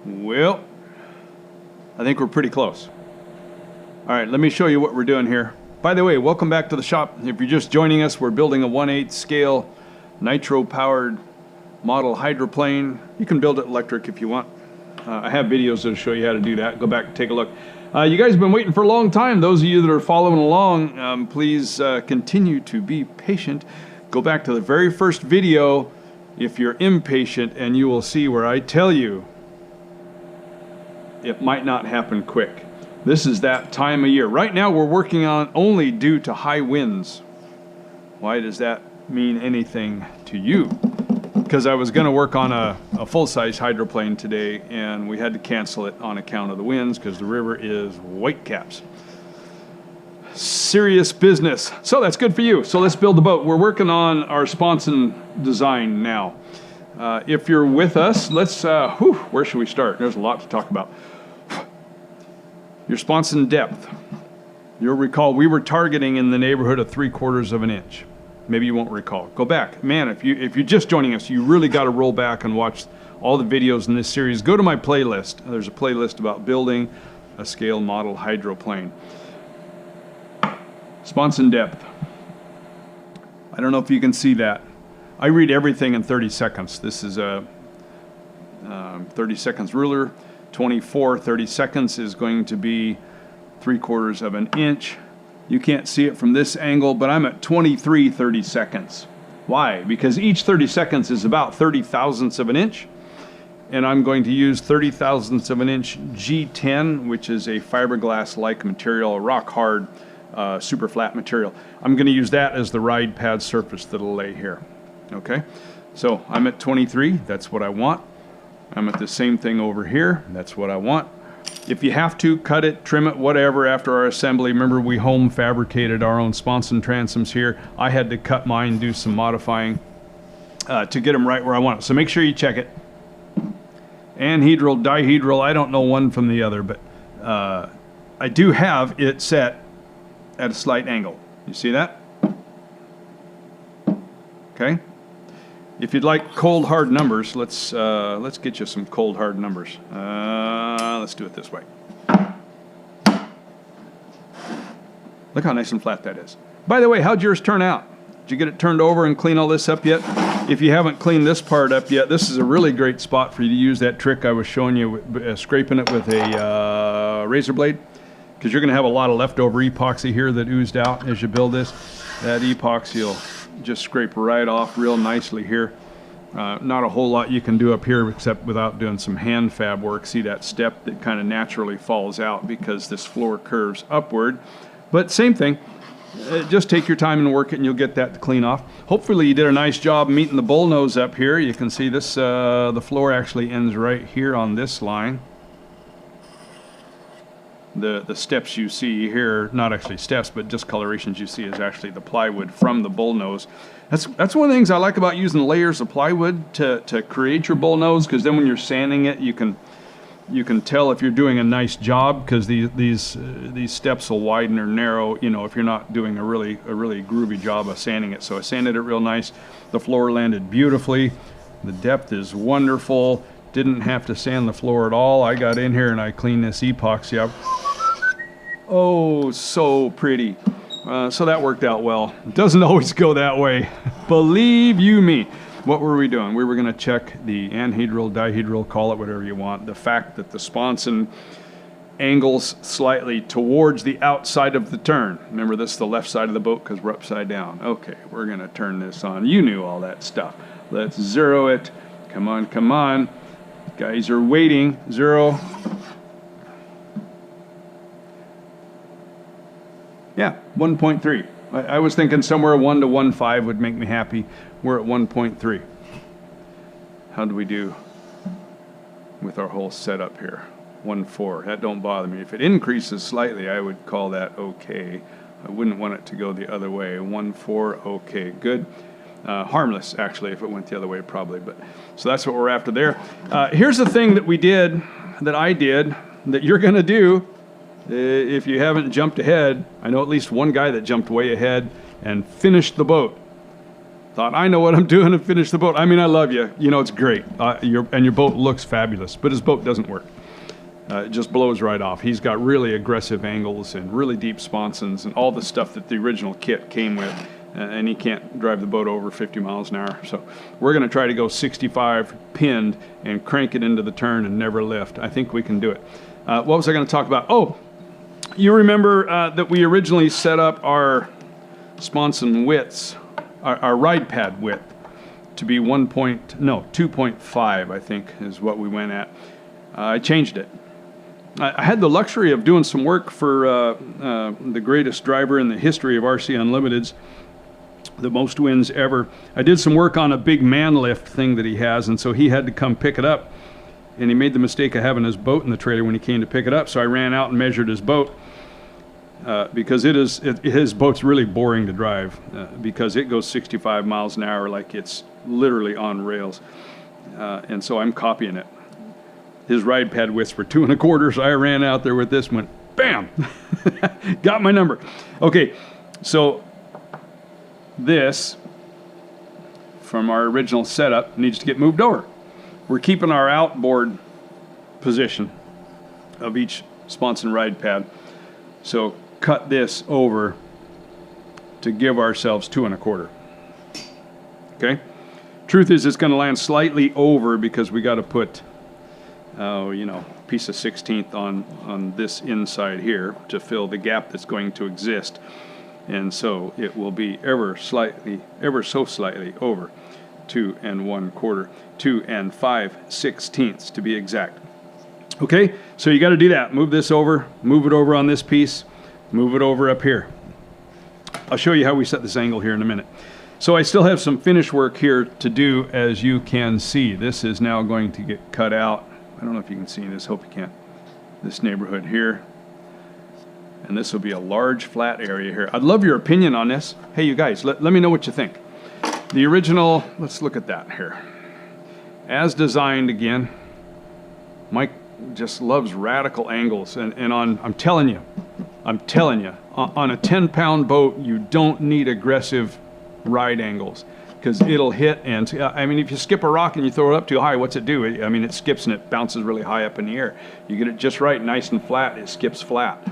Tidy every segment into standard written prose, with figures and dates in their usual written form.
Well, I think we're pretty close. All right, let me show you what we're doing here. By the way, welcome back to the shop. If you're just joining us, we're building a 1/8 scale nitro-powered model hydroplane. You can build it electric if you want. I have videos that'll show you how to do that. Go back and take a look. You guys have been waiting for a long time. Those of you that are following along, please continue to be patient. Go back to the very first video if you're impatient, and you will see where I tell you it might not happen quick. This is that time of year. Right now we're working on only due to high winds. Why does that mean anything to you? Because I was going to work on a full-size hydroplane today, and we had to cancel it on account of the winds because the river is whitecaps. Serious business. So that's good for you. So let's build the boat. We're working on our Sponson design now. If you're with us, let's, where should we start? There's a lot to talk about. Your Sponson depth. You'll recall we were targeting in the neighborhood of 3/4 of an inch. Maybe you won't recall. Go back. Man, if you're just joining us, you really got to roll back and watch all the videos in this series. Go to my playlist. There's a playlist about building a scale model hydroplane. Sponson depth. I don't know if you can see that. I read everything in 30 seconds. This is a 30 seconds ruler. 30 seconds is going to be 3/4 of an inch. You can't see it from this angle, but I'm at 23 30 seconds. Why? Because each 30 seconds is about 30 thousandths of an inch, and I'm going to use 30 thousandths of an inch G10, which is a fiberglass-like material, a rock-hard, super flat material. I'm going to use that as the ride pad surface that'll lay here. Okay? So I'm at 23. That's what I want. I'm at the same thing over here. That's what I want. If you have to, cut it, trim it, whatever after our assembly. Remember, we home fabricated our own Sponson transoms here. I had to cut mine, do some modifying to get them right where I want it. So make sure you check it. Anhedral, dihedral, I don't know one from the other, but I do have it set at a slight angle. You see that? Okay. If you'd like cold hard numbers, let's get you some cold hard numbers. Let's do it this way. Look how nice and flat that is. By the way, how'd yours turn out? Did you get it turned over and clean all this up yet? If you haven't cleaned this part up yet, this is a really great spot for you to use that trick I was showing you, scraping it with a razor blade, because you're going to have a lot of leftover epoxy here that oozed out as you build this. That epoxy will just scrape right off real nicely here. Not a whole lot you can do up here except without doing some hand fab work. See that step that kind of naturally falls out because this floor curves upward. But same thing, just take your time and work it and you'll get that to clean off. Hopefully you did a nice job meeting the bull nose up here. You can see this, the floor actually ends right here on this line. The steps you see here, not actually steps, but discolorations you see is actually the plywood from the bull nose. That's one of the things I like about using layers of plywood to create your bull nose, because then when you're sanding it, you can tell if you're doing a nice job, because these steps will widen or narrow, you know, if you're not doing a really groovy job of sanding it. So I sanded it real nice. The floor landed beautifully. The depth is wonderful. Didn't have to sand the floor at all. I got in here and I cleaned this epoxy up. Oh, so pretty. So that worked out well. It doesn't always go that way. Believe you me. What were we doing? We were going to check the anhedral, dihedral, call it whatever you want. The fact that the Sponson angles slightly towards the outside of the turn. Remember, this is the left side of the boat because we're upside down. Okay, we're going to turn this on. You knew all that stuff. Let's zero it. Come on, come on. Guys are waiting. Zero. Yeah, 1.3. I was thinking somewhere 1 to 1.5 would make me happy. We're at 1.3. How do we do with our whole setup here? 1.4. That don't bother me. If it increases slightly, I would call that okay. I wouldn't want it to go the other way. 1.4, okay, good. Harmless, actually, if it went the other way, probably. But so that's what we're after there. Here's the thing that we did, that I did, that you're going to do. If you haven't jumped ahead, I know at least one guy that jumped way ahead and finished the boat. thought, I know what I'm doing, and finished the boat. I mean, I love you. You know, it's great. Your boat looks fabulous, but his boat doesn't work. It just blows right off. He's got really aggressive angles and really deep sponsons and all the stuff that the original kit came with, and he can't drive the boat over 50 miles an hour. So we're going to try to go 65 pinned and crank it into the turn and never lift. I think we can do it. What was I going to talk about? Oh, you remember that we originally set up our Sponson widths, our ride pad width, to be 2.5, I think, is what we went at. I changed it. I had the luxury of doing some work for the greatest driver in the history of RC Unlimiteds, the most wins ever. I did some work on a big man lift thing that he has, and so he had to come pick it up. And he made the mistake of having his boat in the trailer when he came to pick it up, so I ran out and measured his boat. Because his boat's really boring to drive because it goes 65 miles an hour like it's literally on rails. And so I'm copying it. His ride pad widths were 2 1/4, so I ran out there with this one. Bam! Got my number. Okay, so this, from our original setup, needs to get moved over. We're keeping our outboard position of each Sponson ride pad. So cut this over to give ourselves 2 1/4. Okay? Truth is, it's going to land slightly over because we got to put, piece of 16th on this inside here to fill the gap that's going to exist. And so it will be ever so slightly over 2 1/4, 2 5/16 to be exact. Okay, so you got to do that. Move this over, move it over on this piece, move it over up here. I'll show you how we set this angle here in a minute. So I still have some finish work here to do, as you can see. This is now going to get cut out. I don't know if you can see this, hope you can. This neighborhood here. And this will be a large flat area here. I'd love your opinion on this. Hey, you guys, let me know what you think. The original, let's look at that here. As designed again, Mike just loves radical angles, and I'm telling you, on a 10-pound boat, you don't need aggressive ride angles because it'll hit. And I mean, if you skip a rock and you throw it up too high, what's it do? I mean, it skips and it bounces really high up in the air. You get it just right, nice and flat, it skips flat.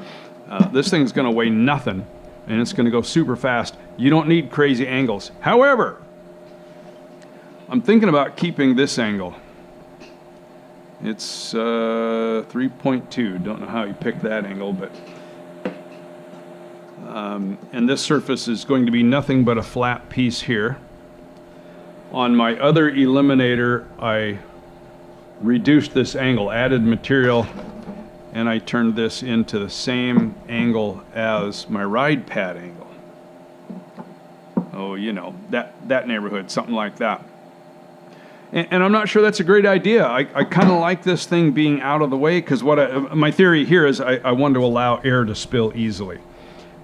This thing's going to weigh nothing, and it's going to go super fast. You don't need crazy angles. However, I'm thinking about keeping this angle. It's 3.2. Don't know how you picked that angle, but and this surface is going to be nothing but a flat piece here. On my other eliminator, I reduced this angle, added material, and I turned this into the same angle as my ride pad angle. Oh, you know, that neighborhood, something like that. And I'm not sure that's a great idea. I kind of like this thing being out of the way because my theory here is I want to allow air to spill easily.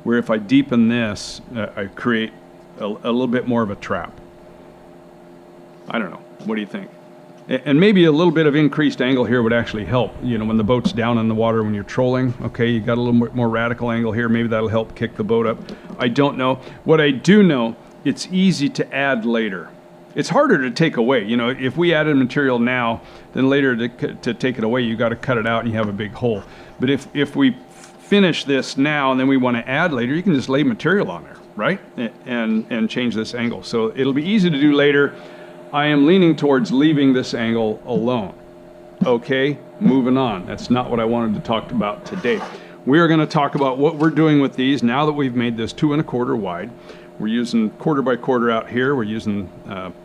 Where if I deepen this, I create a little bit more of a trap. I don't know. What do you think? And maybe a little bit of increased angle here would actually help. You know, when the boat's down in the water, when you're trolling, okay, you got a little more radical angle here. Maybe that'll help kick the boat up. I don't know. What I do know, it's easy to add later. It's harder to take away. You know, if we added material now, then later to take it away, you got to cut it out and you have a big hole. But if we finish this now and then we want to add later, you can just lay material on there, right? And change this angle. So it'll be easy to do later. I am leaning towards leaving this angle alone. Okay, moving on. That's not what I wanted to talk about today. We are going to talk about what we're doing with these now that we've made this 2 1/4 wide. We're using 1/4 by 1/4 out here. We're using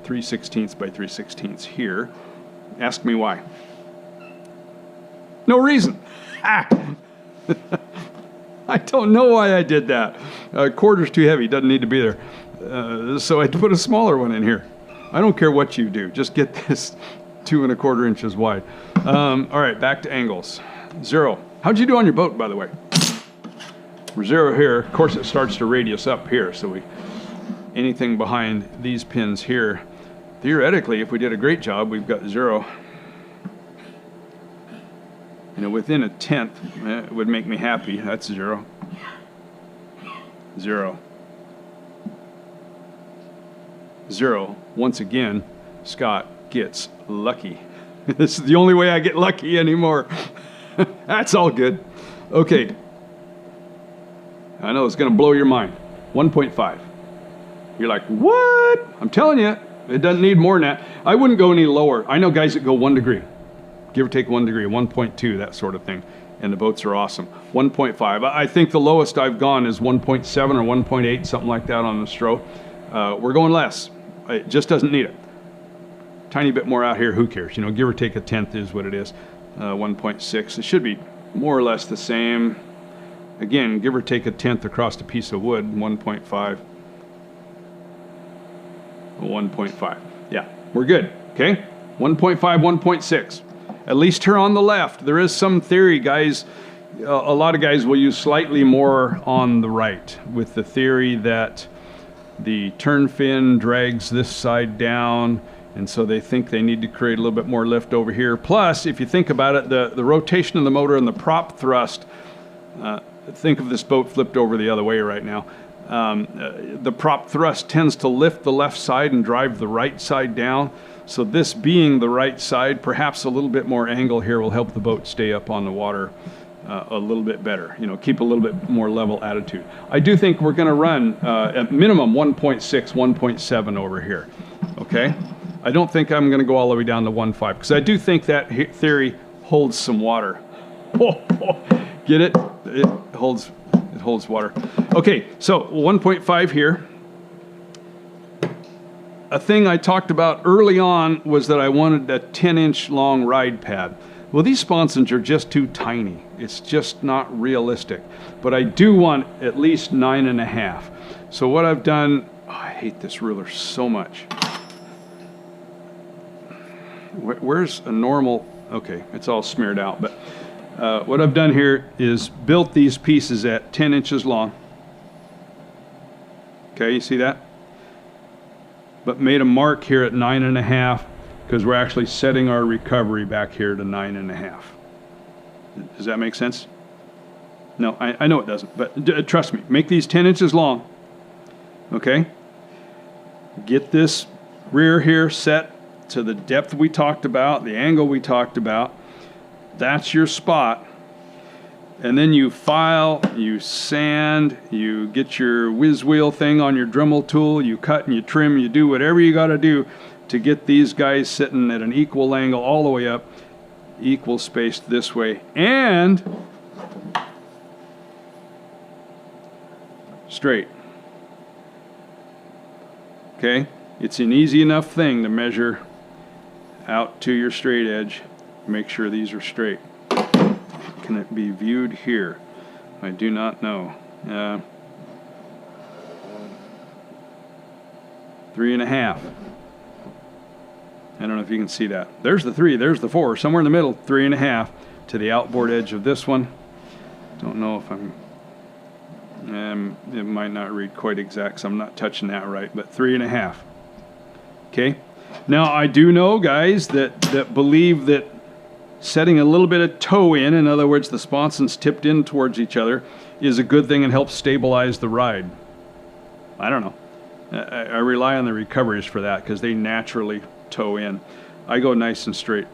3/16 by 3/16 here. Ask me why. No reason. I don't know why I did that. 1/4's too heavy. Doesn't need to be there. So I put a smaller one in here. I don't care what you do. Just get this 2 1/4 inches wide. All right, back to angles. 0. How'd you do on your boat, by the way? We're 0 here. Of course, it starts to radius up here. So anything behind these pins here, theoretically, if we did a great job, we've got 0. You know, within a tenth, it would make me happy. That's 0. 0. 0. Once again, Scott gets lucky. This is the only way I get lucky anymore. That's all good. Okay. I know it's going to blow your mind. 1.5. You're like, what? I'm telling you, it doesn't need more than that. I wouldn't go any lower. I know guys that go 1 degree. Give or take 1 degree, 1.2, that sort of thing. And the boats are awesome. 1.5. I think the lowest I've gone is 1.7 or 1.8, something like that on the stroke. We're going less. It just doesn't need it. Tiny bit more out here, who cares? You know, give or take a tenth is what it is. 1.6. It should be more or less the same. Again, give or take a tenth across a piece of wood. 1.5. 1.5. Yeah, we're good. Okay? 1.5, 1.6. At least here on the left. There is some theory, guys. A lot of guys will use slightly more on the right with the theory that the turn fin drags this side down, and so they think they need to create a little bit more lift over here. Plus, if you think about it, the rotation of the motor and the prop thrust, think of this boat flipped over the other way right now. The prop thrust tends to lift the left side and drive the right side down. So this being the right side, perhaps a little bit more angle here will help the boat stay up on the water a little bit better. You know, keep a little bit more level attitude. I do think we're going to run at minimum 1.6, 1.7 over here. Okay? I don't think I'm going to go all the way down to 1.5 because I do think that theory holds some water. Get it? It holds water. Okay, so 1.5 here. A thing I talked about early on was that I wanted a 10-inch long ride pad. Well, these sponsons are just too tiny. It's just not realistic. But I do want at least 9.5. So what I've done, I hate this ruler so much. Where's a normal, okay, it's all smeared out, but what I've done here is built these pieces at 10 inches long. Okay, you see that? But made a mark here at 9.5 because we're actually setting our recovery back here to 9.5. Does that make sense? No, I know it doesn't, but trust me, make these 10 inches long. Okay? Get this rear here set to the depth we talked about, the angle we talked about. That's your spot. And then you file, you sand, you get your whiz wheel thing on your Dremel tool, you cut and you trim, you do whatever you got to do to get these guys sitting at an equal angle all the way up, equal spaced this way, and straight. Okay? It's an easy enough thing to measure out to your straight edge. Make sure these are straight. Can it be viewed here? I do not know. 3.5. I don't know if you can see that. There's the 3, there's the 4, somewhere in the middle, 3.5 to the outboard edge of this one. Don't know if I'm, it might not read quite exact, so I'm not touching that right, but 3.5. Okay? Now, I do know guys that believe that setting a little bit of toe in other words, the sponsons tipped in towards each other, is a good thing and helps stabilize the ride. I don't know. I rely on the recoveries for that because they naturally toe in. I go nice and straight.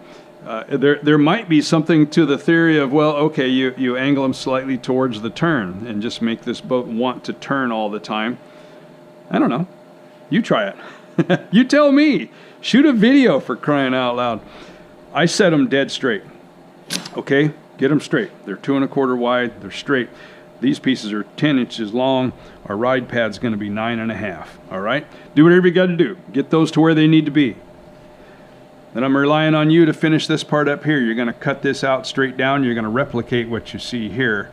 There might be something to the theory of, well, okay, you angle them slightly towards the turn and just make this boat want to turn all the time. I don't know. You try it. You tell me. Shoot a video, for crying out loud. I set them dead straight. Okay? Get them straight. They're 2.25 wide. They're straight. These pieces are 10 inches long. Our ride pad's going to be 9.5. All right? Do whatever you got to do. Get those to where they need to be. Then I'm relying on you to finish this part up here. You're going to cut this out straight down. You're going to replicate what you see here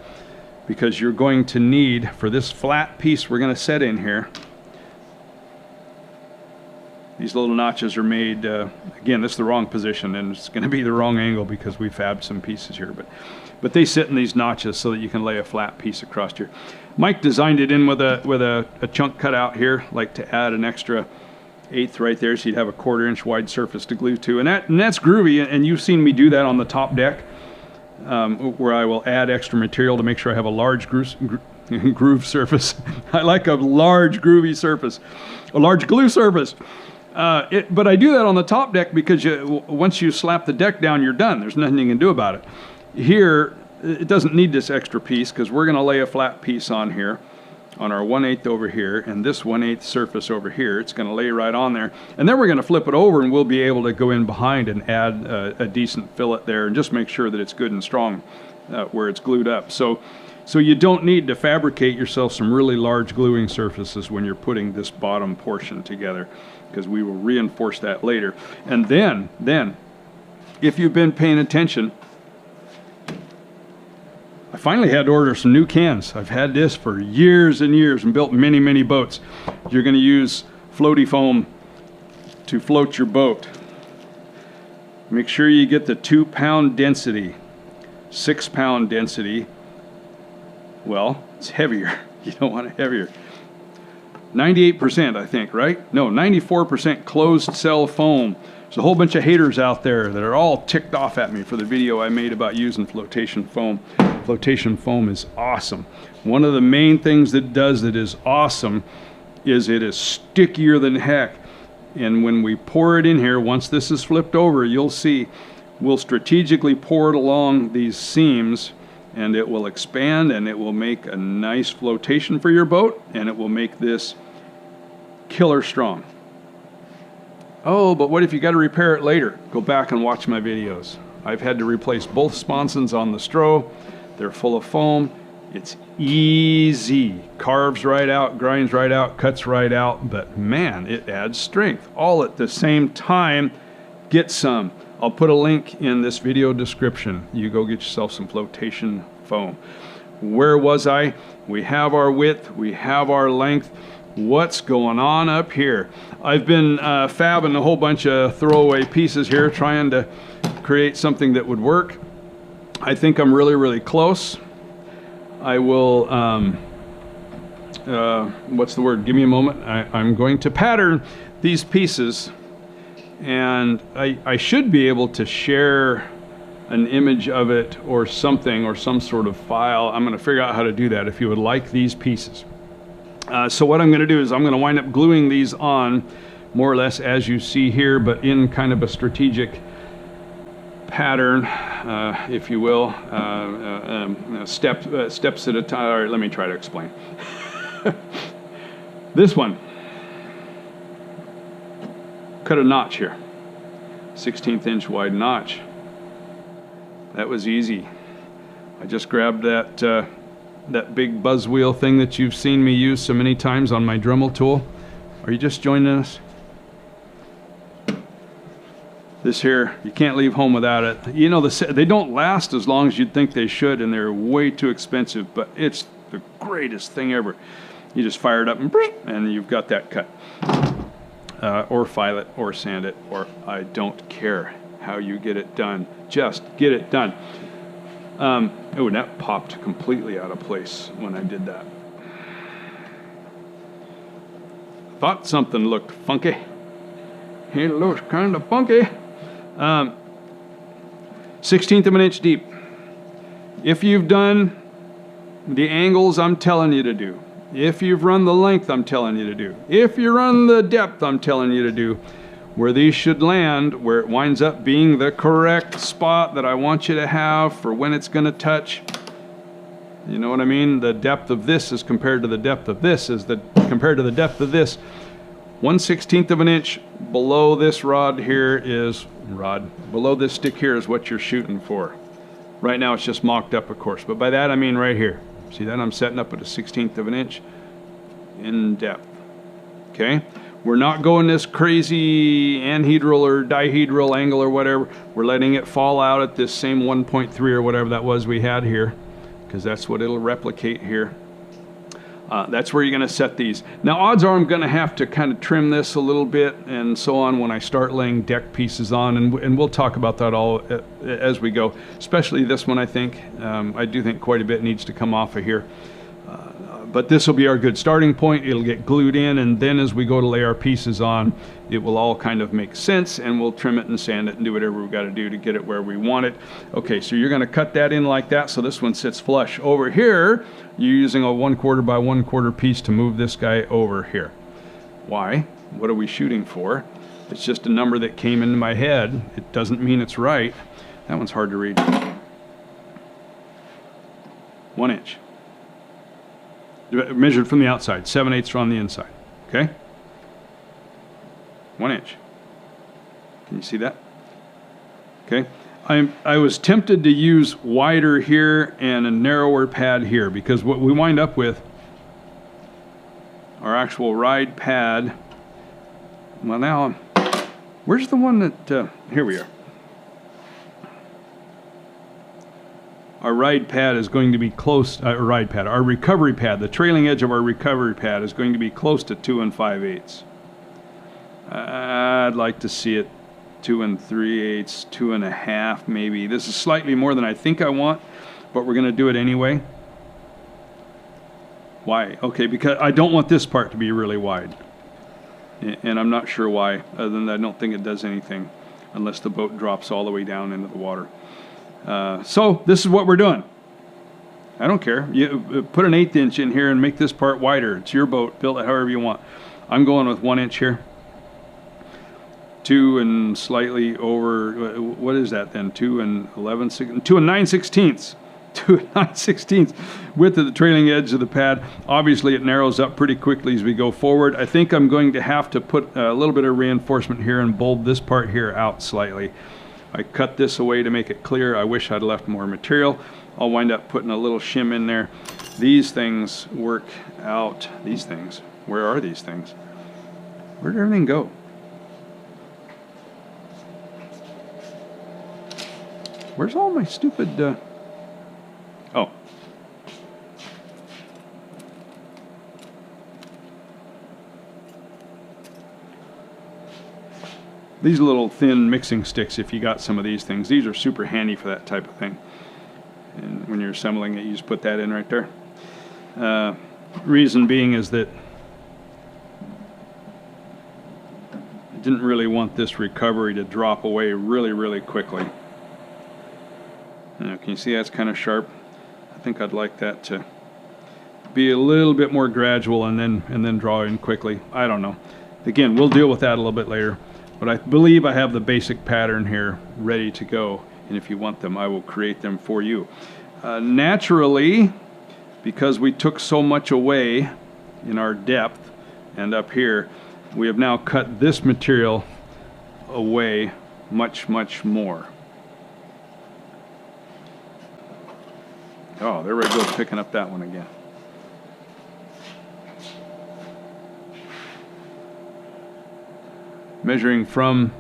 because you're going to need, for this flat piece we're going to set in here, these little notches are made, again, this is the wrong position, and it's going to be the wrong angle because we fabbed some pieces here. But they sit in these notches so that you can lay a flat piece across here. Mike designed it in with a chunk cut out here, like to add an extra 1/8 right there, so you'd have a 1/4 inch wide surface to glue to. And that's groovy, and you've seen me do that on the top deck, where I will add extra material to make sure I have a large groove surface. I like a large groovy surface, a large glue surface. But I do that on the top deck because once you slap the deck down, you're done. There's nothing you can do about it. Here, it doesn't need this extra piece because we're going to lay a flat piece on here, on our 1/8 over here, and this 1/8 surface over here. It's going to lay right on there. And then we're going to flip it over and we'll be able to go in behind and add a decent fillet there and just make sure that it's good and strong where it's glued up. So you don't need to fabricate yourself some really large gluing surfaces when you're putting this bottom portion together, because we will reinforce that later. And then, if you've been paying attention, I finally had to order some new cans. I've had this for years and years and built many, many boats. You're going to use floaty foam to float your boat. Make sure you get the 2-pound density, 6-pound density. Well, it's heavier. You don't want it heavier. 98%, I think, right? No, 94% closed cell foam. There's a whole bunch of haters out there that are all ticked off at me for the video I made about using flotation foam. Flotation foam is awesome. One of the main things that does that is awesome is it is stickier than heck. And when we pour it in here, once this is flipped over, you'll see we'll strategically pour it along these seams, and it will expand and it will make a nice flotation for your boat, and it will make this killer strong. Oh, but what if you got to repair it later? Go back and watch my videos. I've had to replace both sponsons on the Stro. They're full of foam. It's easy. Carves right out, grinds right out, cuts right out, but man, it adds strength. All at the same time. Get some. I'll put a link in this video description. You go get yourself some flotation foam. Where was I? We have our width, we have our length. What's going on up here? I've been fabbing a whole bunch of throwaway pieces here, trying to create something that would work. I think I'm really, really close. I will, what's the word? Give me a moment. I'm going to pattern these pieces, and I should be able to share an image of it or something, or some sort of file. I'm going to figure out how to do that if you would like these pieces. So what I'm going to do is I'm going to wind up gluing these on more or less as you see here, but in kind of a strategic pattern, if you will, steps at a time. All right, let me try to explain. This one, cut a notch here, 16th inch wide notch. That was easy. I just grabbed that big buzz wheel thing that you've seen me use so many times on my Dremel tool. Are you just joining us? This here, you can't leave home without it. You know, they don't last as long as you'd think they should, and they're way too expensive, but it's the greatest thing ever. You just fire it up and you've got that cut. Or file it, or sand it, or I don't care how you get it done. Just get it done. Oh, and that popped completely out of place when I did that. Thought something looked funky. It looks kind of funky. 1/16 of an inch deep. If you've done the angles I'm telling you to do, if you've run the length I'm telling you to do, if you run the depth I'm telling you to do, where these should land, where it winds up being the correct spot that I want you to have for when it's going to touch. You know what I mean? The depth of this is compared to the depth of this is compared to the depth of this. 1/16 of an inch below this rod here is below this stick here is what you're shooting for. Right now it's just mocked up, of course, but by that I mean right here. See that? I'm setting up at a 1/16 of an inch in depth. Okay? We're not going this crazy anhedral or dihedral angle or whatever. We're letting it fall out at this same 1.3 or whatever that was we had here, because that's what it'll replicate here. That's where you're going to set these. Now, odds are I'm going to have to kind of trim this a little bit and so on when I start laying deck pieces on, and we'll talk about that all as we go, especially this one. I think I do think quite a bit needs to come off of here. But this will be our good starting point. It'll get glued in, and then as we go to lay our pieces on, it will all kind of make sense, and we'll trim it and sand it and do whatever we've got to do to get it where we want it. Okay, so you're going to cut that in like that, so this one sits flush. Over here, you're using a 1/4 by 1/4 piece to move this guy over here. Why? What are we shooting for? It's just a number that came into my head. It doesn't mean it's right. That one's hard to read. 1 inch. Measured from the outside, 7/8 on the inside. Okay? 1 inch. Can you see that? Okay. I was tempted to use wider here and a narrower pad here, because what we wind up with, our actual ride pad, well now, where's the one that, here we are. Our ride pad is going to be close, our recovery pad, the trailing edge of our recovery pad is going to be close to 2 5/8. I'd like to see it 2 3/8, 2 1/2 maybe. This is slightly more than I think I want, but we're going to do it anyway. Why? Okay, because I don't want this part to be really wide. And I'm not sure why, other than I don't think it does anything unless the boat drops all the way down into the water. So this is what we're doing. I don't care. You put an 1/8 inch in here and make this part wider. It's your boat. Build it however you want. I'm going with 1 inch here. 2 and slightly over. What is that then? 2 and 9/16. 2 and 9/16 width of the trailing edge of the pad. Obviously, it narrows up pretty quickly as we go forward. I think I'm going to have to put a little bit of reinforcement here and bulb this part here out slightly. I cut this away to make it clear. I wish I'd left more material. I'll wind up putting a little shim in there. These things work out. These things. Where are these things? Where did everything go? Where's all my stupid... Oh. These little thin mixing sticks, if you got some of these things, these are super handy for that type of thing. And when you're assembling it, you just put that in right there. Reason being is that I didn't really want this recovery to drop away really, really quickly. Now, can you see that's kind of sharp? I think I'd like that to be a little bit more gradual and then draw in quickly. I don't know. Again, we'll deal with that a little bit later. But I believe I have the basic pattern here ready to go. And if you want them, I will create them for you. Naturally, because we took so much away in our depth and up here, we have now cut this material away much, much more. Oh, there we go, picking up that one again. Measuring from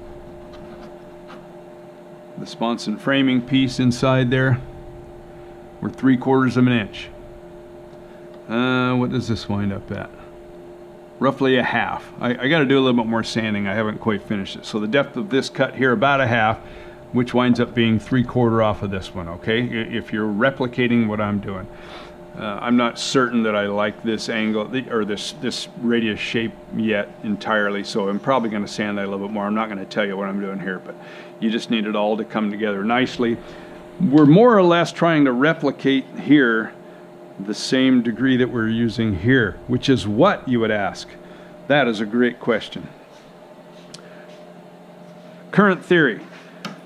the Sponson framing piece inside there, we're 3/4 of an inch. What does this wind up at? Roughly 1/2. I got to do a little bit more sanding. I haven't quite finished it. So the depth of this cut here, about 1/2, which winds up being 3/4 off of this one, okay? If you're replicating what I'm doing. I'm not certain that I like this angle or this radius shape yet entirely, so I'm probably going to sand that a little bit more. I'm not going to tell you what I'm doing here, but you just need it all to come together nicely. We're more or less trying to replicate here the same degree that we're using here, which is what you would ask. That is a great question. Current theory.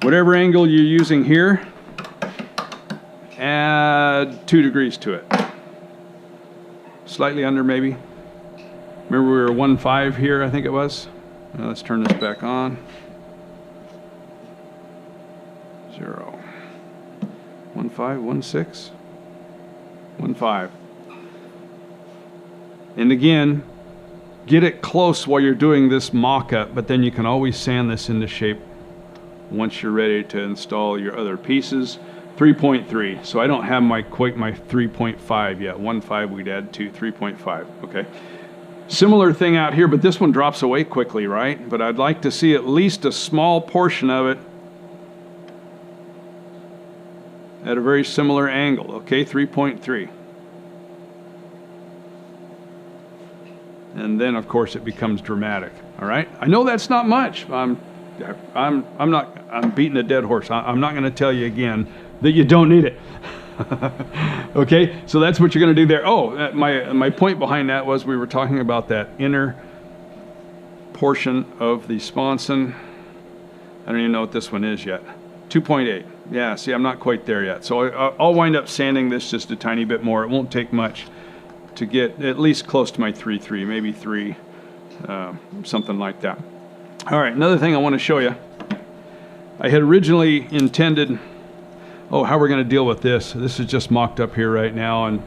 Whatever angle you're using here, add 2 degrees to it. Slightly under maybe. Remember we were 1.5 here, I think it was. Now let's turn this back on. 0. 1.5, 1.6, 1.5. And again, get it close while you're doing this mock-up, but then you can always sand this into shape once you're ready to install your other pieces. 3.3, so I don't have quite my 3.5 yet. 1.5 we'd add to 3.5, okay. Similar thing out here, but this one drops away quickly, right? But I'd like to see at least a small portion of it at a very similar angle, okay, 3.3. and then of course it becomes dramatic. All right, I know that's not much. I'm beating a dead horse. I'm not going to tell you again that you don't need it. Okay, so that's what you're going to do there. Oh, my point behind that was we were talking about that inner portion of the sponson. I don't even know what this one is yet. 2.8. Yeah, see, I'm not quite there yet. So I'll wind up sanding this just a tiny bit more. It won't take much to get at least close to my 3.3, maybe 3, something like that. All right, another thing I want to show you. I had originally intended, how we're going to deal with this. This is just mocked up here right now, and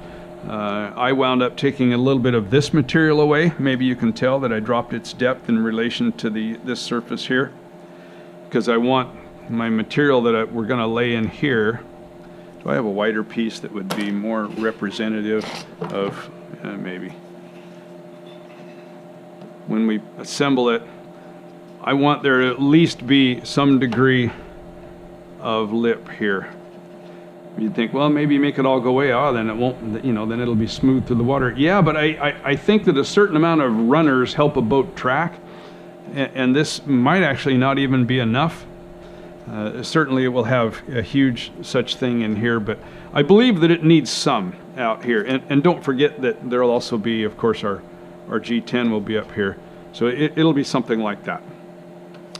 I wound up taking a little bit of this material away. Maybe you can tell that I dropped its depth in relation to this surface here, because I want my material that we're going to lay in here. Do I have a wider piece that would be more representative of maybe when we assemble it? I want there to at least be some degree of lip here. You'd think, well, maybe make it all go away. Oh, then it won't, then it'll be smooth through the water. Yeah, but I think that a certain amount of runners help a boat track, and this might actually not even be enough. Certainly it will have a huge such thing in here, but I believe that it needs some out here. And don't forget that there will also be, of course, our G10 will be up here. So it'll be something like that.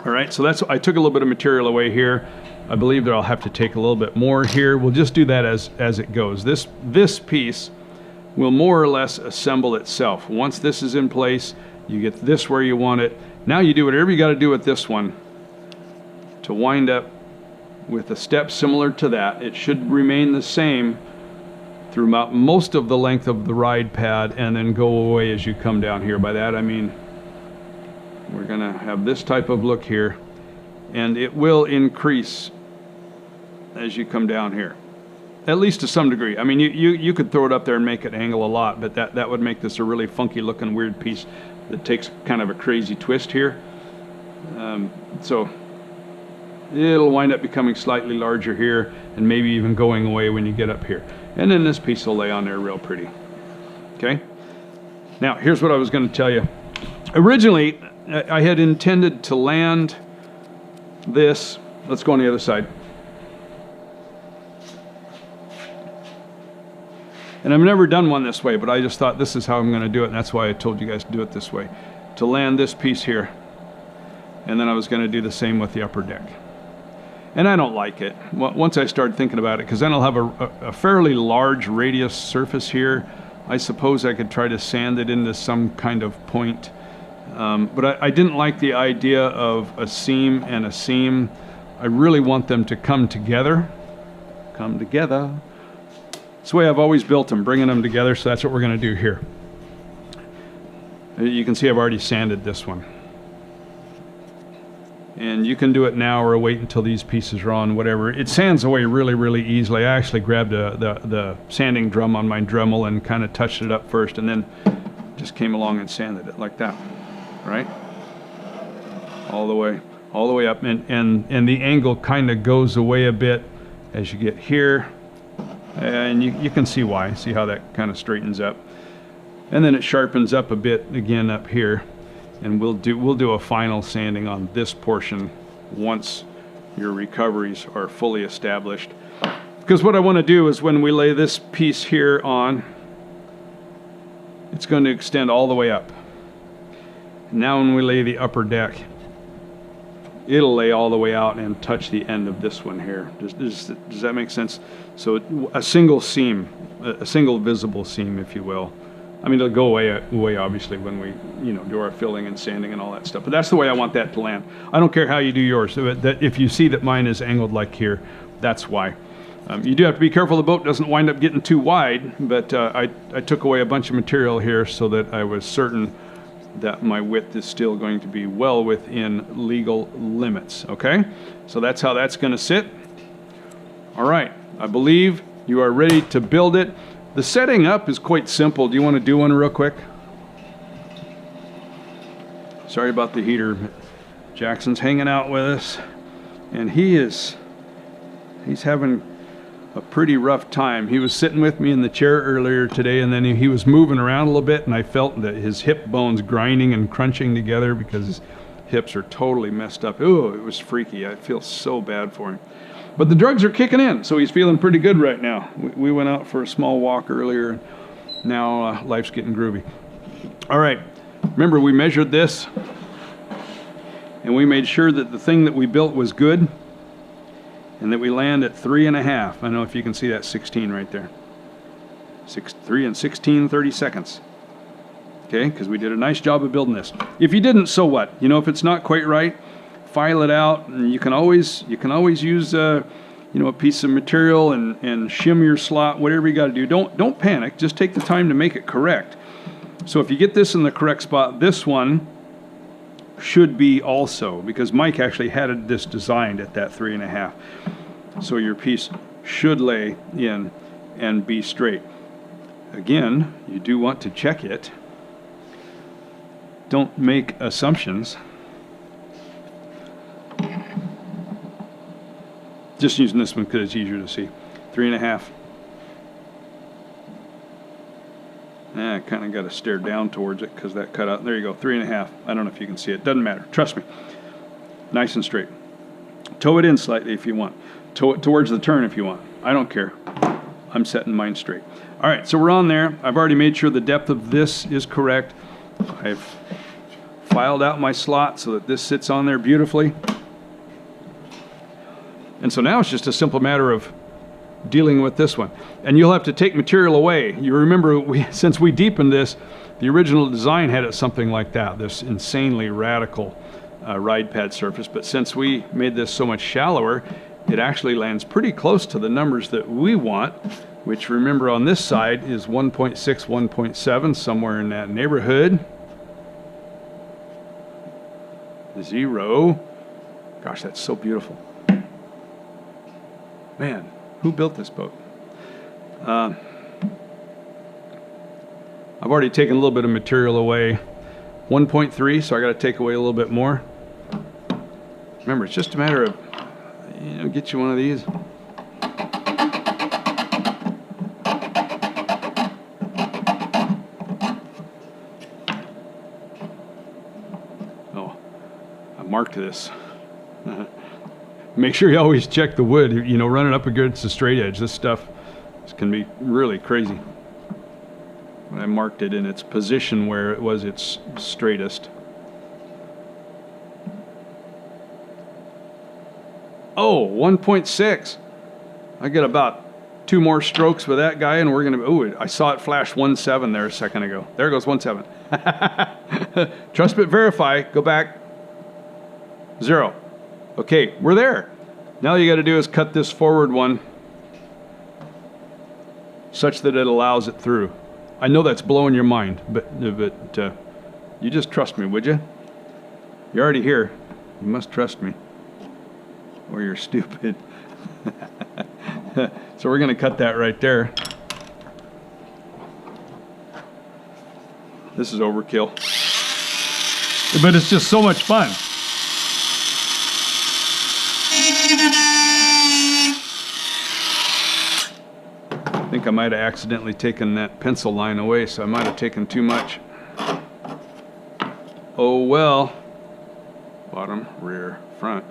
All right, so I took a little bit of material away here. I believe that I'll have to take a little bit more here. We'll just do that as it goes. This piece will more or less assemble itself. Once this is in place, you get this where you want it. Now you do whatever you got to do with this one to wind up with a step similar to that. It should remain the same throughout most of the length of the ride pad and then go away as you come down here. By that I mean we're going to have this type of look here, and it will increase as you come down here, at least to some degree. I mean, you could throw it up there and make it angle a lot, but that would make this a really funky looking weird piece that takes kind of a crazy twist here. So it'll wind up becoming slightly larger here and maybe even going away when you get up here. And then this piece will lay on there real pretty. Okay? Now, here's what I was going to tell you. Originally, I had intended to land this. Let's go on the other side. And I've never done one this way, but I just thought this is how I'm going to do it, and that's why I told you guys to do it this way. To land this piece here. And then I was going to do the same with the upper deck. And I don't like it once I started thinking about it, because then I'll have a fairly large radius surface here. I suppose I could try to sand it into some kind of point. But I didn't like the idea of a seam and a seam. I really want them to come together. Come together. It's the way I've always built them, bringing them together, so that's what we're going to do here. You can see I've already sanded this one. And you can do it now or wait until these pieces are on, whatever. It sands away really, really easily. I actually grabbed the sanding drum on my Dremel and kind of touched it up first, and then just came along and sanded it like that, right? All the way up, and the angle kind of goes away a bit as you get here, and you can see why. See how that kind of straightens up, and then it sharpens up a bit again up here. And we'll do a final sanding on this portion once your recoveries are fully established. Because what I want to do is when we lay this piece here on, it's going to extend all the way up. Now when we lay the upper deck, it'll lay all the way out and touch the end of this one here. Does that make sense? So a single seam, a single visible seam, if you will. I mean, it'll go away obviously when we, do our filling and sanding and all that stuff. But that's the way I want that to land. I don't care how you do yours. That if you see that mine is angled like here, that's why. You do have to be careful the boat doesn't wind up getting too wide. But I took away a bunch of material here so that I was certain that my width is still going to be well within legal limits. Okay, so that's how that's going to sit. All right, I believe you are ready to build it. The setting up is quite simple. Do you want to do one real quick? Sorry about the heater. Jackson's hanging out with us, and he's having a pretty rough time. He was sitting with me in the chair earlier today, and then he was moving around a little bit, and I felt that his hip bones grinding and crunching together because his hips are totally messed up. Ooh, it was freaky. I feel so bad for him. But the drugs are kicking in, so he's feeling pretty good right now. We went out for a small walk earlier. Now life's getting groovy. All right, remember we measured this, and we made sure that the thing that we built was good, and that we land at 3.5. I don't know if you can see that 16 right there. 3 and 16, 30 seconds. Okay, because we did a nice job of building this. If you didn't, so what? You know, if it's not quite right, file it out, and you can always use you know, a piece of material and shim your slot, whatever you got to do. Don't panic. Just take the time to make it correct. So if you get this in the correct spot, this one should be also, because Mike actually had this designed at that 3.5. So your piece should lay in and be straight. Again, you do want to check it. Don't make assumptions. Just using this one because it's easier to see. 3.5. I kind of got to stare down towards it because that cut out. There you go, 3.5. I don't know if you can see it. Doesn't matter. Trust me. Nice and straight. Toe it in slightly if you want. Toe it towards the turn if you want. I don't care. I'm setting mine straight. All right, so we're on there. I've already made sure the depth of this is correct. I've filed out my slot so that this sits on there beautifully. And so now it's just a simple matter of dealing with this one. And you'll have to take material away. You remember, since we deepened this, the original design had it something like that, this insanely radical ride pad surface. But since we made this so much shallower, it actually lands pretty close to the numbers that we want, which, remember, on this side is 1.6, 1.7, somewhere in that neighborhood. 0. Gosh, that's so beautiful. Man, who built this boat? I've already taken a little bit of material away. 1.3, so I got to take away a little bit more. Remember, it's just a matter of, you know, get you one of these. Oh, I marked this. Make sure you always check the wood, you know, run it up against the straight edge. This stuff can be really crazy. I marked it in its position where it was its straightest. Oh, 1.6. I get about 2 more strokes with that guy, and we're going to, oh, I saw it flash 1.7 there a second ago. There goes 1.7. Trust but verify. Go back. 0. Okay, we're there. Now all you got to do is cut this forward one such that it allows it through. I know that's blowing your mind, but you just trust me, would you? You're already here. You must trust me, or you're stupid. So we're going to cut that right there. This is overkill, but it's just so much fun. I think I might have accidentally taken that pencil line away, so I might have taken too much. Oh well. Bottom, rear, front.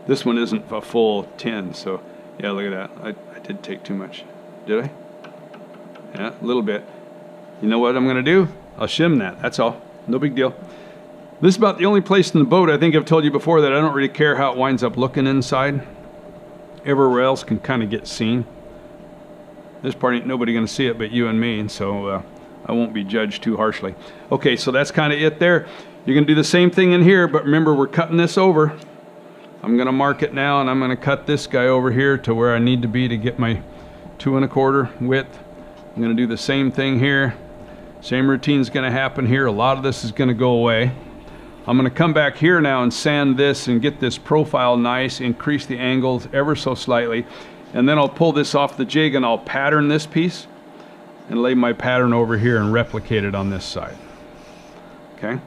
This one isn't a full 10, so yeah, look at that. I did take too much. Did I? Yeah, a little bit. You know what I'm going to do? I'll shim that. That's all. No big deal. This is about the only place in the boat, I think I've told you before, that I don't really care how it winds up looking inside. Everywhere else can kind of get seen. This part ain't nobody going to see it but you and me, and so I won't be judged too harshly. Okay, so that's kind of it there. You're going to do the same thing in here, but remember, we're cutting this over. I'm going to mark it now, and I'm going to cut this guy over here to where I need to be to get my 2 1/4 width. I'm going to do the same thing here. Same routine's going to happen here. A lot of this is going to go away. I'm going to come back here now and sand this and get this profile nice, increase the angles ever so slightly, and then I'll pull this off the jig and I'll pattern this piece and lay my pattern over here and replicate it on this side. Okay?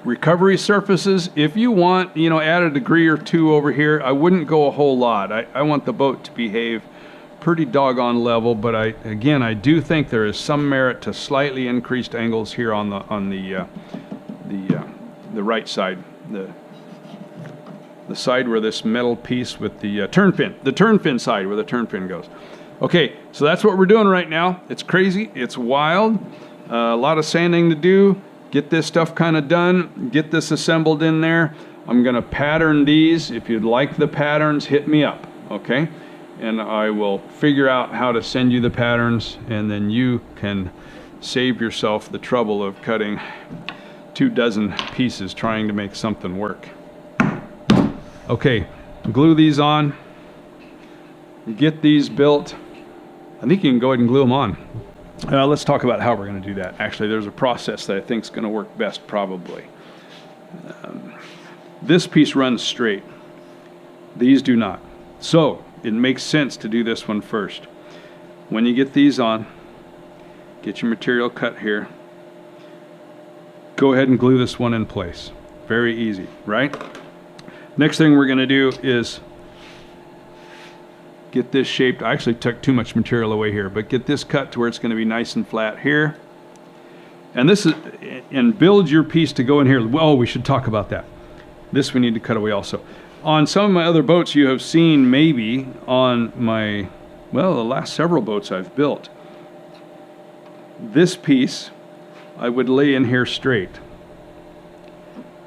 Recovery surfaces, if you want, add a degree or 2 over here. I wouldn't go a whole lot. I want the boat to behave pretty doggone level, but again, I do think there is some merit to slightly increased angles here on the right side, the side where this metal piece with the turn pin side where the turn pin goes. Okay, so that's what we're doing right now. It's crazy, it's wild, a lot of sanding to do. Get this stuff kind of done, get this assembled in there. I'm gonna pattern these. If you'd like the patterns, hit me up, okay? And I will figure out how to send you the patterns, and then you can save yourself the trouble of cutting 24 pieces trying to make something work. Okay, glue these on, get these built. I think you can go ahead and glue them on. Let's talk about how we're going to do that. Actually, there's a process that I think is going to work best probably. This piece runs straight. These do not. So it makes sense to do this one first. When you get these on, get your material cut here. Go ahead and glue this one in place. Very easy, right? Next thing we're going to do is get this shaped. I actually took too much material away here, but get this cut to where it's going to be nice and flat here. And this is, and build your piece to go in here. Oh, we should talk about that. This we need to cut away also. On some of my other boats you have seen, maybe on my, well, the last several boats I've built, this piece I would lay in here straight.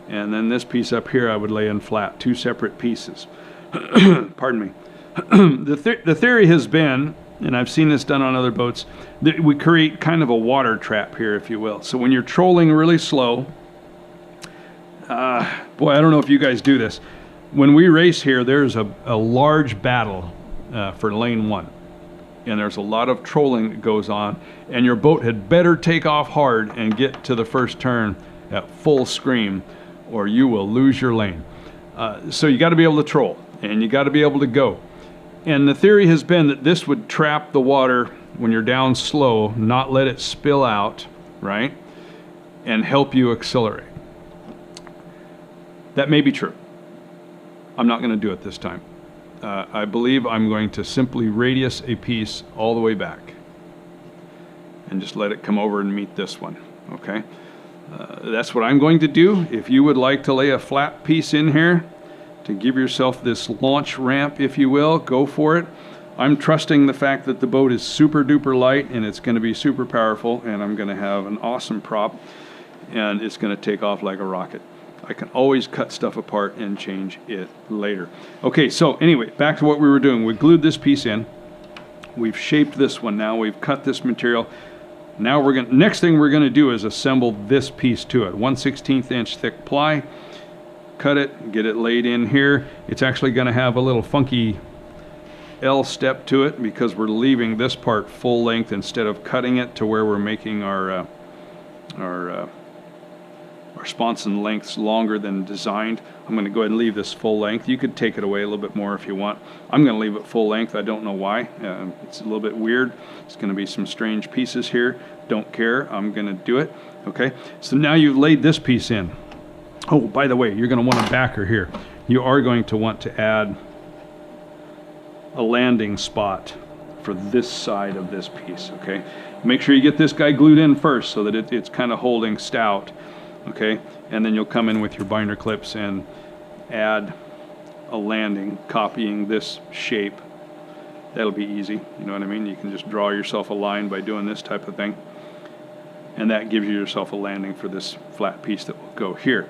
And then this piece up here I would lay in flat, two separate pieces. Pardon me. The theory has been, and I've seen this done on other boats, that we create kind of a water trap here, if you will. So when you're trolling really slow, boy, I don't know if you guys do this. When we race here, there's a large battle for lane 1. And there's a lot of trolling that goes on, and your boat had better take off hard and get to the first turn at full scream, or you will lose your lane. So you got to be able to troll, and you got to be able to go. And the theory has been that this would trap the water when you're down slow, not let it spill out, right? And help you accelerate. That may be true. I'm not going to do it this time. I believe I'm going to simply radius a piece all the way back and just let it come over and meet this one, okay? That's what I'm going to do. If you would like to lay a flat piece in here to give yourself this launch ramp, if you will, go for it. I'm trusting the fact that the boat is super duper light and it's going to be super powerful, and I'm going to have an awesome prop, and it's going to take off like a rocket. I can always cut stuff apart and change it later. Okay, so anyway, back to what we were doing. We glued this piece in. We've shaped this one now. We've cut this material. Now next thing we're going to do is assemble this piece to it. 1/16 inch thick ply. Cut it, get it laid in here. It's actually going to have a little funky L step to it because we're leaving this part full length instead of cutting it to where we're making our sponson lengths longer than designed. I'm going to go ahead and leave this full length. You could take it away a little bit more if you want. I'm going to leave it full length. I don't know why. It's a little bit weird. It's going to be some strange pieces here. Don't care. I'm going to do it. Okay. So now you've laid this piece in. Oh, by the way, you're going to want a backer here. You are going to want to add a landing spot for this side of this piece. Okay. Make sure you get this guy glued in first so that it's kind of holding stout. Okay, and then you'll come in with your binder clips and add a landing, copying this shape. That'll be easy, you know what I mean? You can just draw yourself a line by doing this type of thing, and that gives you yourself a landing for this flat piece that will go here.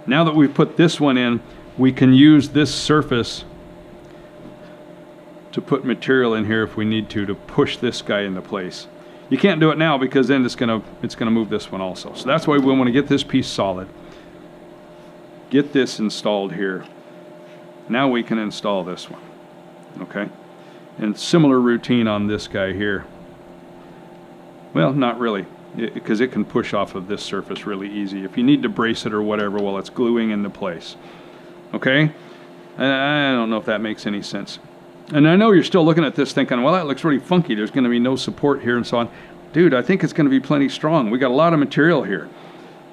Now that we've put this one in, we can use this surface to put material in here if we need to push this guy into place. You can't do it now because then it's gonna move this one also. So that's why we want to get this piece solid. Get this installed here. Now we can install this one. Okay? And similar routine on this guy here. Well, not really, because it can push off of this surface really easy. If you need to brace it or whatever while it's gluing into place. Okay? I don't know if that makes any sense. And I know you're still looking at this thinking, well, that looks really funky. There's going to be no support here and so on. Dude, I think it's going to be plenty strong. We got a lot of material here.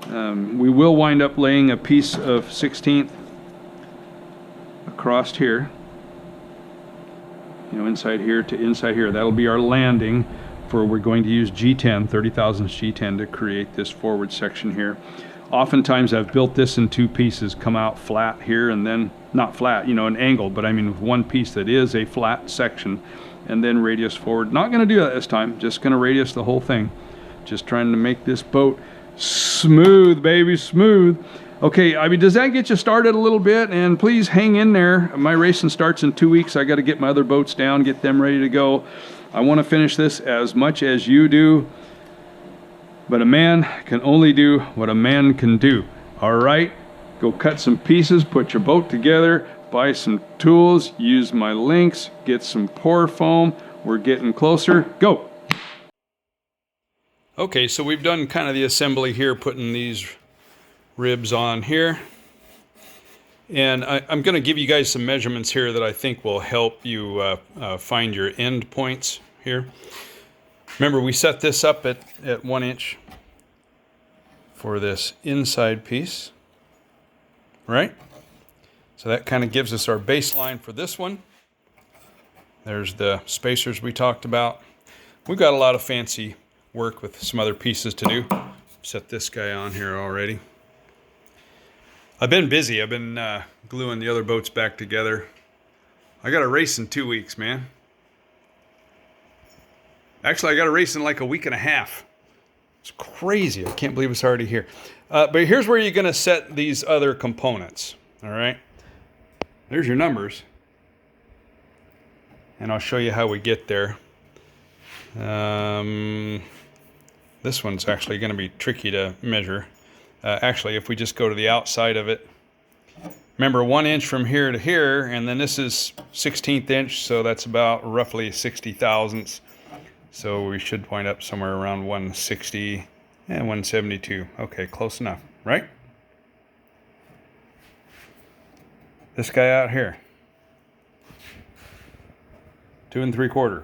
We will wind up laying a piece of 16th across here. you know, inside here to inside here. That'll be our landing for, we're going to use G10, 30,000 G10 to create this forward section here. Oftentimes I've built this in two pieces, come out flat here and then, not flat, you know, an angle, but I mean with one piece that is a flat section and then radius forward. Not going to do that this time, just going to radius the whole thing. Just trying to make this boat smooth, baby, smooth. Okay, I mean, does that get you started a little bit? And please hang in there. My racing starts in 2 weeks. I got to get my other boats down, get them ready to go. I want to finish this as much as you do. But a man can only do what a man can do. All right, go cut some pieces, put your boat together, buy some tools, use my links, get some pour foam. We're getting closer. Go. Okay, so we've done kind of the assembly here, putting these ribs on here. And I'm going to give you guys some measurements here that I think will help you find your end points here. Remember, we set this up at 1 inch for this inside piece, right? So that kind of gives us our baseline for this one. There's the spacers we talked about. We've got a lot of fancy work with some other pieces to do. Set this guy on here already. I've been busy. I've been gluing the other boats back together. I got a race in 2 weeks, man. Actually, I got a race in like a week and a half. It's crazy. I can't believe it's already here. But here's where you're going to set these other components. All right. There's your numbers. And I'll show you how we get there. This one's actually going to be tricky to measure. Actually, if we just go to the outside of it, remember 1 inch from here to here, and then this is 1/16 inch, so that's about roughly 60 thousandths. So we should wind up somewhere around 160 and 172. Okay, close enough, right? This guy out here, 2 3/4.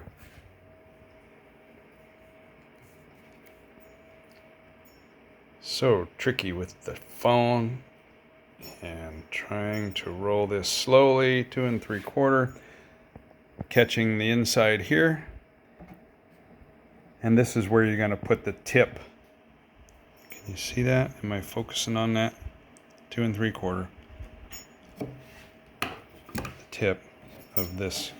So tricky with the phone and trying to roll this slowly, 2 3/4, catching the inside here. And this is where you're going to put the tip. Can you see that? Am I focusing on that? 2 3/4. The tip of this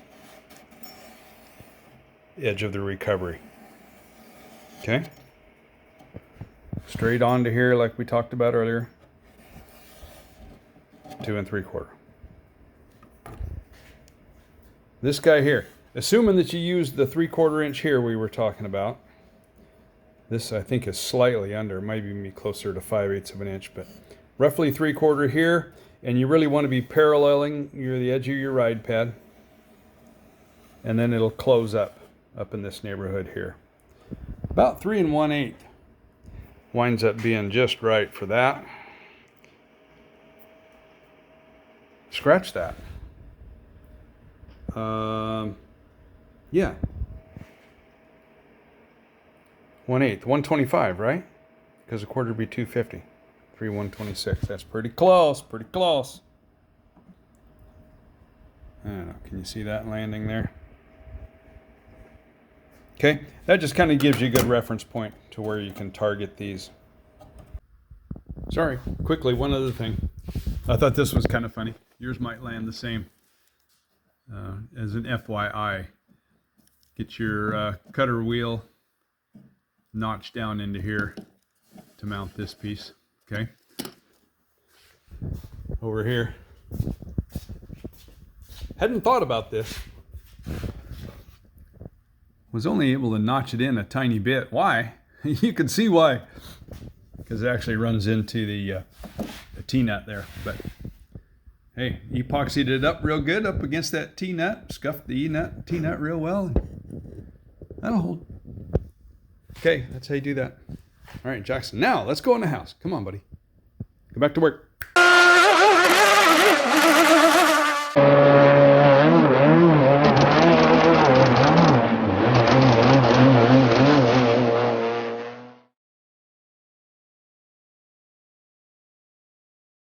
edge of the recovery. Okay? Straight onto here like we talked about earlier. 2 3/4. This guy here, assuming that you use the 3/4 inch here we were talking about. This I think is slightly under, might be closer to 5/8 of an inch, but roughly 3/4 here. And you really want to be paralleling the edge of your ride pad. And then it'll close up in this neighborhood here. About 3 1/8. Winds up being just right for that. Scratch that. Yeah. 1/8, 125, right? Because a quarter would be 250. 3 126. That's pretty close, pretty close. I don't know, can you see that landing there? Okay, that just kind of gives you a good reference point to where you can target these. Sorry, quickly, one other thing. I thought this was kind of funny. Yours might land the same. As an FYI, get your cutter wheel notched down into here to mount this piece. Okay. Over here. Hadn't thought about this. Was only able to notch it in a tiny bit. Why? You can see why. Because it actually runs into the T-nut there. But hey, epoxied it up real good up against that T-nut. Scuffed the T-nut real well. That'll hold. Okay, that's how you do that. All right, Jackson. Now, let's go in the house. Come on, buddy. Go back to work.